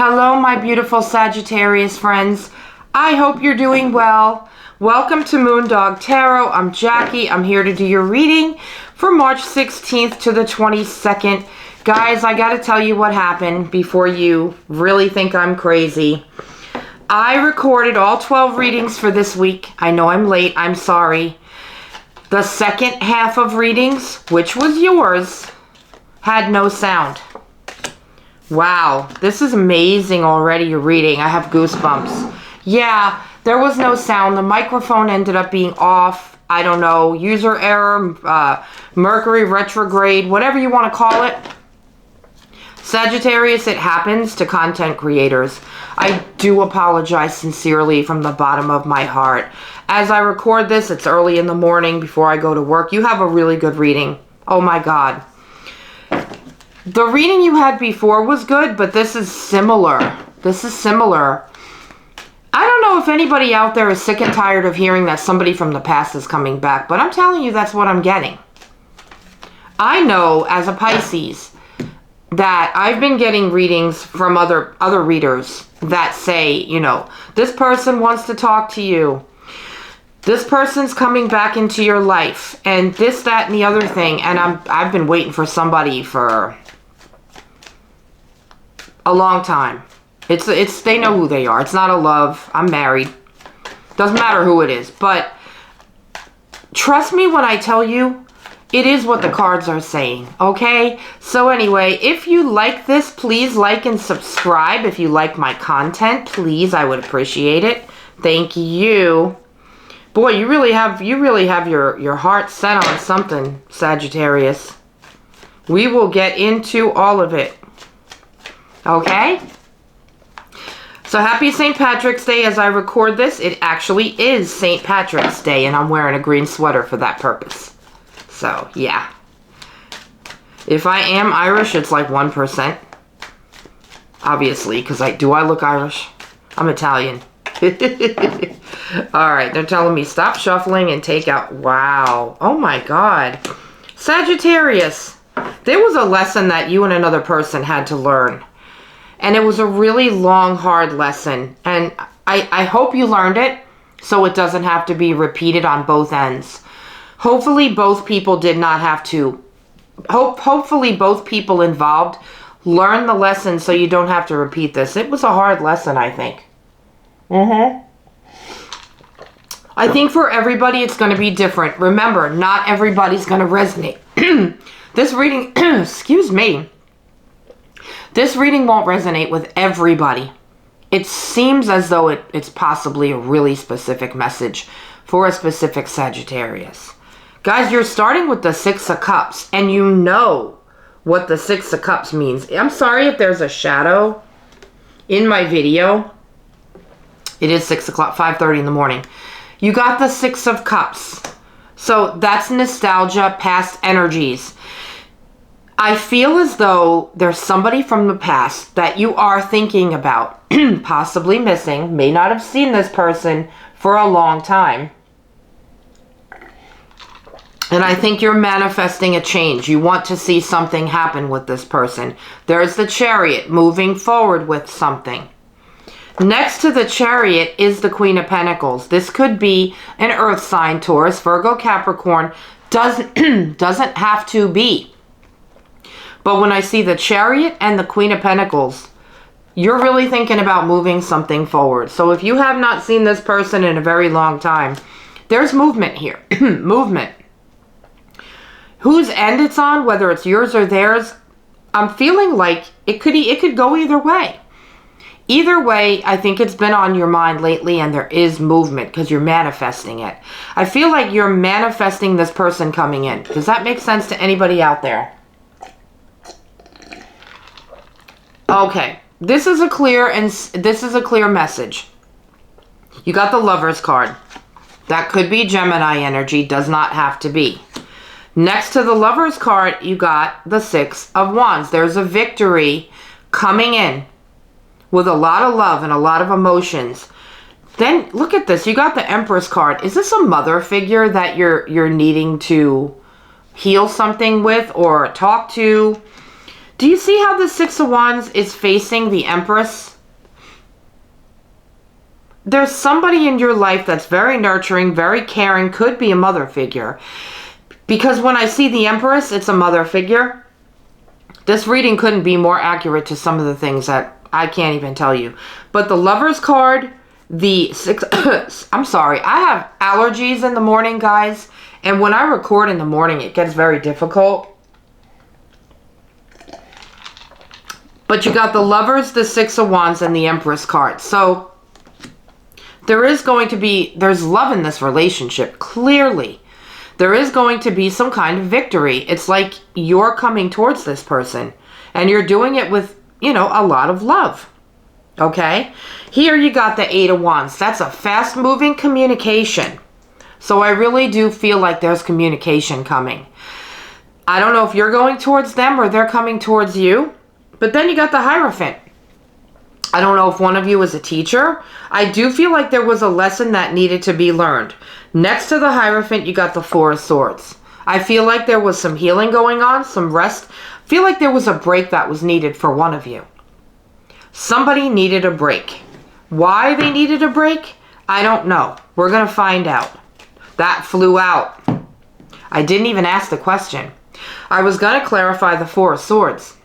Hello, my beautiful Sagittarius friends. I hope you're doing well. Welcome to Moondog Tarot. I'm Jackie. I'm here to do your reading for March 16th to the 22nd. Guys, I got to tell you what happened before you really think I'm crazy. I recorded all 12 readings for this week. I know I'm late. I'm sorry. The second half of readings, which was yours, had no sound. Wow, this is amazing already, your reading. I have goosebumps. Yeah, there was no sound. The microphone ended up being off. I don't know, user error, Mercury retrograde, whatever you want to call it. Sagittarius, it happens to content creators. I do apologize sincerely from the bottom of my heart. As I record this, it's early in the morning before I go to work. You have a really good reading. Oh my God. The reading you had before was good, but this is similar. This is similar. I don't know if anybody out there is sick and tired of hearing that somebody from the past is coming back, but I'm telling you that's what I'm getting. I know as a Pisces that I've been getting readings from other readers that say, you know, this person wants to talk to you. This person's coming back into your life, and this, that, and the other thing. And I've been waiting for somebody for a long time. It's they know who they are. It's not a love. I'm married. Doesn't matter who it is. But trust me when I tell you, it is what the cards are saying. Okay? So anyway, if you like this, please like and subscribe. If you like my content, please, I would appreciate it. Thank you. Boy, you really have your heart set on something, Sagittarius. We will get into all of it. Okay? So happy St. Patrick's Day as I record this. It actually is St. Patrick's Day, and I'm wearing a green sweater for that purpose. So, yeah. If I am Irish, it's like 1%. Obviously, because I look Irish? I'm Italian. Alright, they're telling me stop shuffling and take out. Wow. Oh my God. Sagittarius. There was a lesson that you and another person had to learn. And it was a really long, hard lesson. And I hope you learned it so it doesn't have to be repeated on both ends. Hopefully both people did not have to. Hopefully both people involved learn the lesson so you don't have to repeat this. It was a hard lesson, I think. I think for everybody it's going to be different. Remember, not everybody's going to resonate. This reading, excuse me. This reading won't resonate with everybody. It seems as though it's possibly a really specific message for a specific Sagittarius. Guys, you're starting with the Six of Cups, and you know what the Six of Cups means. I'm sorry if there's a shadow in my video. It is 6 o'clock, 5:30 in the morning. You got the Six of Cups. So that's nostalgia, past energies. I feel as though there's somebody from the past that you are thinking about, possibly missing, may not have seen this person for a long time. And I think you're manifesting a change. You want to see something happen with this person. There's the Chariot moving forward with something. Next to the Chariot is the Queen of Pentacles. This could be an earth sign, Taurus, Virgo, Capricorn. Doesn't have to be. But when I see the Chariot and the Queen of Pentacles, you're really thinking about moving something forward. So if you have not seen this person in a very long time, there's movement here. Movement. Whose end it's on, whether it's yours or theirs, I'm feeling like it could go either way. Either way, I think it's been on your mind lately, and there is movement because you're manifesting it. I feel like you're manifesting this person coming in. Does that make sense to anybody out there? Okay, this is a clear message. You got the Lover's card. That could be Gemini energy, does not have to be. Next to the Lover's card, you got the Six of Wands. There's a victory coming in with a lot of love and a lot of emotions. Then look at this. You got the Empress card. Is this a mother figure that you're needing to heal something with or talk to? Do you see how the Six of Wands is facing the Empress? There's somebody in your life that's very nurturing, very caring, could be a mother figure. Because when I see the Empress, it's a mother figure. This reading couldn't be more accurate to some of the things that I can't even tell you. But the Lovers card, the six... I'm sorry. I have allergies in the morning, guys. And when I record in the morning, it gets very difficult. But you got the Lovers, the Six of Wands, and the Empress card. So there is going to be... There's love in this relationship, clearly. There is going to be some kind of victory. It's like you're coming towards this person. And you're doing it with, you know, a lot of love. Okay? Here you got the Eight of Wands. That's a fast-moving communication. So I really do feel like there's communication coming. I don't know if you're going towards them or they're coming towards you. But then you got the Hierophant. I don't know if one of you is a teacher. I do feel like there was a lesson that needed to be learned. Next to the Hierophant, you got the Four of Swords. I feel like there was some healing going on, some rest. I feel like there was a break that was needed for one of you. Somebody needed a break. Why they needed a break? I don't know. We're going to find out. That flew out. I didn't even ask the question. I was going to clarify the Four of Swords.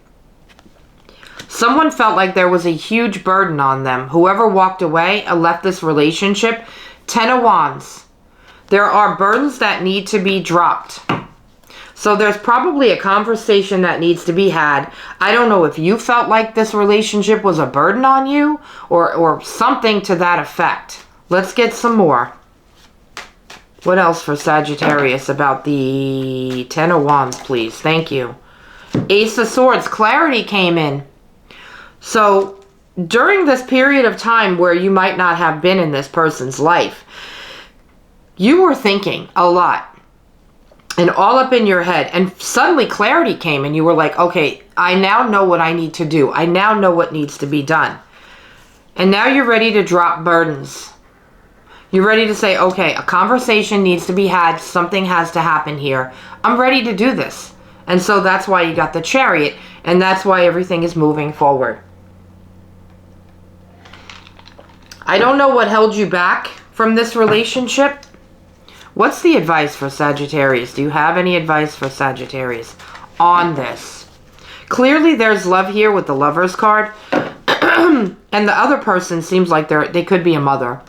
Someone felt like there was a huge burden on them. Whoever walked away and left this relationship. Ten of Wands. There are burdens that need to be dropped. So there's probably a conversation that needs to be had. I don't know if you felt like this relationship was a burden on you or something to that effect. Let's get some more. What else for Sagittarius about the Ten of Wands, please? Thank you. Ace of Swords. Clarity came in. So during this period of time where you might not have been in this person's life, you were thinking a lot and all up in your head, and suddenly clarity came and you were like, okay, I now know what I need to do. I now know what needs to be done. And now you're ready to drop burdens. You're ready to say, okay, a conversation needs to be had. Something has to happen here. I'm ready to do this. And so that's why you got the Chariot, and that's why everything is moving forward. I don't know what held you back from this relationship. What's the advice for Sagittarius? Do you have any advice for Sagittarius on this? Clearly there's love here with the Lovers card. And the other person seems like they could be a mother.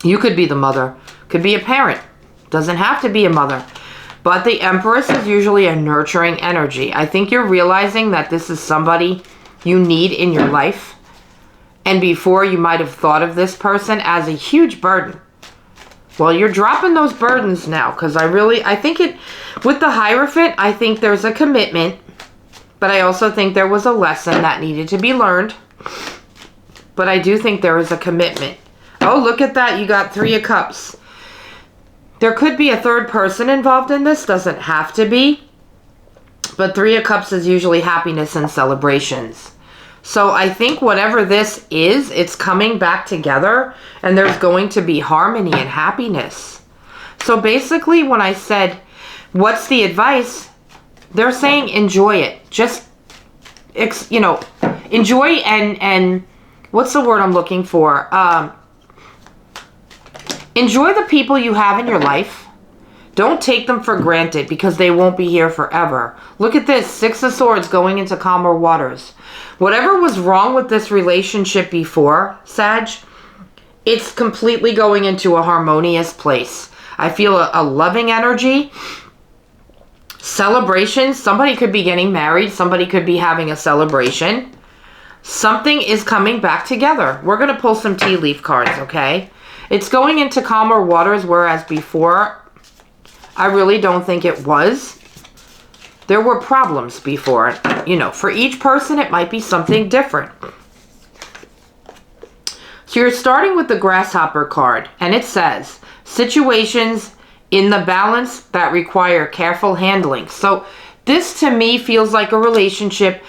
You could be the mother. Could be a parent. Doesn't have to be a mother. But the Empress is usually a nurturing energy. I think you're realizing that this is somebody you need in your life. And before you might have thought of this person as a huge burden. Well, you're dropping those burdens now. Because I think with the Hierophant, I think there's a commitment. But I also think there was a lesson that needed to be learned. But I do think there is a commitment. Oh, look at that. You got Three of Cups. There could be a third person involved in this. Doesn't have to be. But Three of Cups is usually happiness and celebrations. So I think whatever this is, it's coming back together. And there's going to be harmony and happiness. So basically when I said, what's the advice? They're saying enjoy it. Just, enjoy and what's the word I'm looking for? Enjoy the people you have in your life. Don't take them for granted because they won't be here forever. Look at this, Six of Swords going into calmer waters. Whatever was wrong with this relationship before, Sag, it's completely going into a harmonious place. I feel a loving energy. Celebration. Somebody could be getting married. Somebody could be having a celebration. Something is coming back together. We're going to pull some tea leaf cards, okay? It's going into calmer waters, whereas before, I really don't think it was. There were problems before. For each person, it might be something different. So you're starting with the Grasshopper card, and it says, situations in the balance that require careful handling. So this, to me, feels like a relationship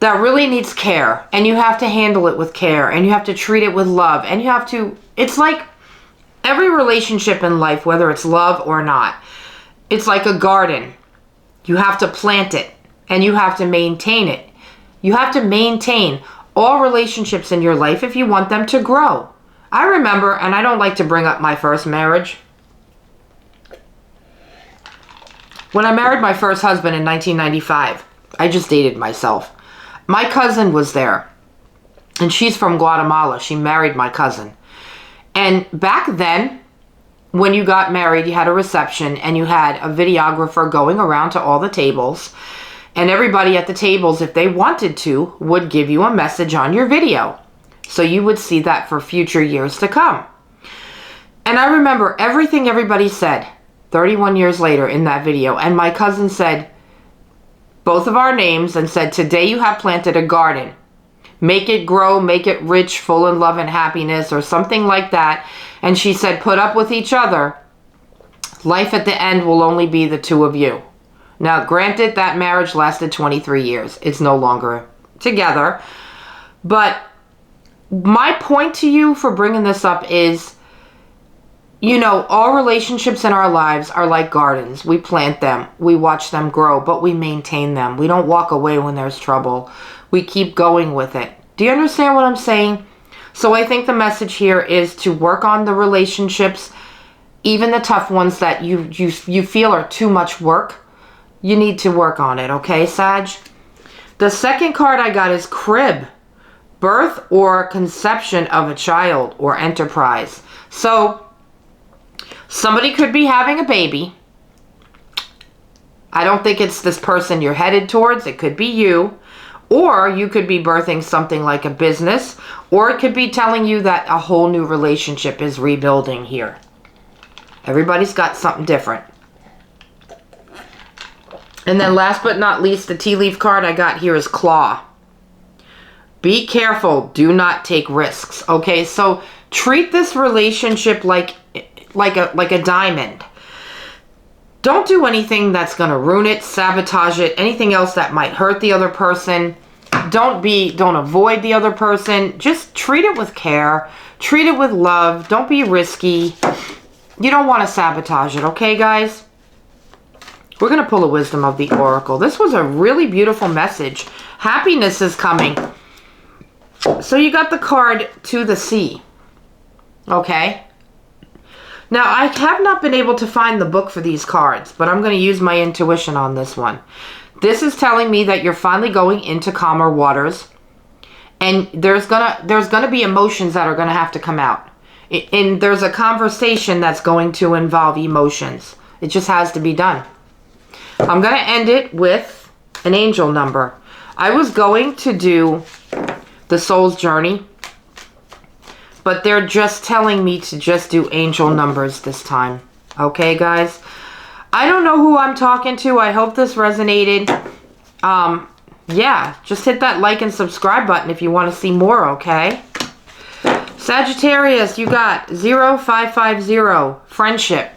that really needs care, and you have to handle it with care, and you have to treat it with love, and you have to, it's like every relationship in life, whether it's love or not, it's like a garden. You have to plant it, and you have to maintain it. You have to maintain all relationships in your life if you want them to grow. I remember, and I don't like to bring up my first marriage. When I married my first husband in 1995, I just dated myself. My cousin was there, and she's from Guatemala. She married my cousin. And back then, when you got married, you had a reception, and you had a videographer going around to all the tables. And everybody at the tables, if they wanted to, would give you a message on your video. So you would see that for future years to come. And I remember everything everybody said 31 years later in that video. And my cousin said both of our names and said, today you have planted a garden. Make it grow, make it rich, full in love and happiness, or something like that. And she said, put up with each other. Life at the end will only be the two of you. Now, granted, that marriage lasted 23 years. It's no longer together. But my point to you for bringing this up is, you know, all relationships in our lives are like gardens. We plant them, we watch them grow, but we maintain them. We don't walk away when there's trouble. We keep going with it. Do you understand what I'm saying? So I think the message here is to work on the relationships, even the tough ones that you feel are too much work. You need to work on it, okay, Sag? The second card I got is crib, birth or conception of a child or enterprise. So somebody could be having a baby. I don't think it's this person you're headed towards. It could be you. Or you could be birthing something like a business. Or it could be telling you that a whole new relationship is rebuilding here. Everybody's got something different. And then last but not least, the tea leaf card I got here is claw. Be careful. Do not take risks. Okay, so treat this relationship like a diamond. Don't do anything that's going to ruin it, sabotage it, anything else that might hurt the other person. Don't avoid the other person. Just treat it with care. Treat it with love. Don't be risky. You don't want to sabotage it, okay, guys? We're going to pull a wisdom of the oracle. This was a really beautiful message. Happiness is coming. So you got the card to the sea. Okay? Now, I have not been able to find the book for these cards, but I'm going to use my intuition on this one. This is telling me that you're finally going into calmer waters, and there's gonna be emotions that are going to have to come out. And there's a conversation that's going to involve emotions. It just has to be done. I'm going to end it with an angel number. I was going to do the soul's journey, but they're just telling me to just do angel numbers this time. Okay, guys? I don't know who I'm talking to. I hope this resonated. Yeah, just hit that like and subscribe button if you want to see more, okay? Sagittarius, you got 0550, friendship.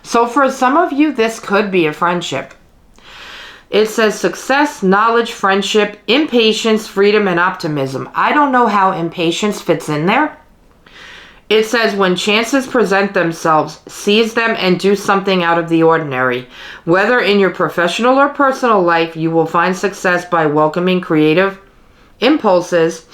So for some of you, this could be a friendship. It says success, knowledge, friendship, impatience, freedom, and optimism. I don't know how impatience fits in there. It says when chances present themselves, seize them and do something out of the ordinary. Whether in your professional or personal life, you will find success by welcoming creative impulses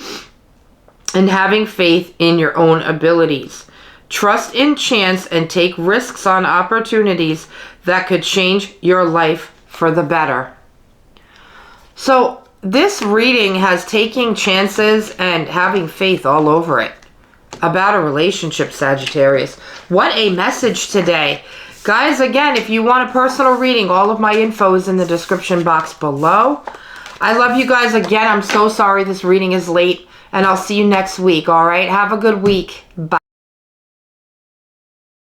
and having faith in your own abilities. Trust in chance and take risks on opportunities that could change your life for the better. So this reading has taking chances and having faith all over it about a relationship, Sagittarius. What a message today. Guys, again, if you want a personal reading, all of my info is in the description box below. I love you guys again. I'm so sorry this reading is late, and I'll see you next week, all right? Have a good week. Bye.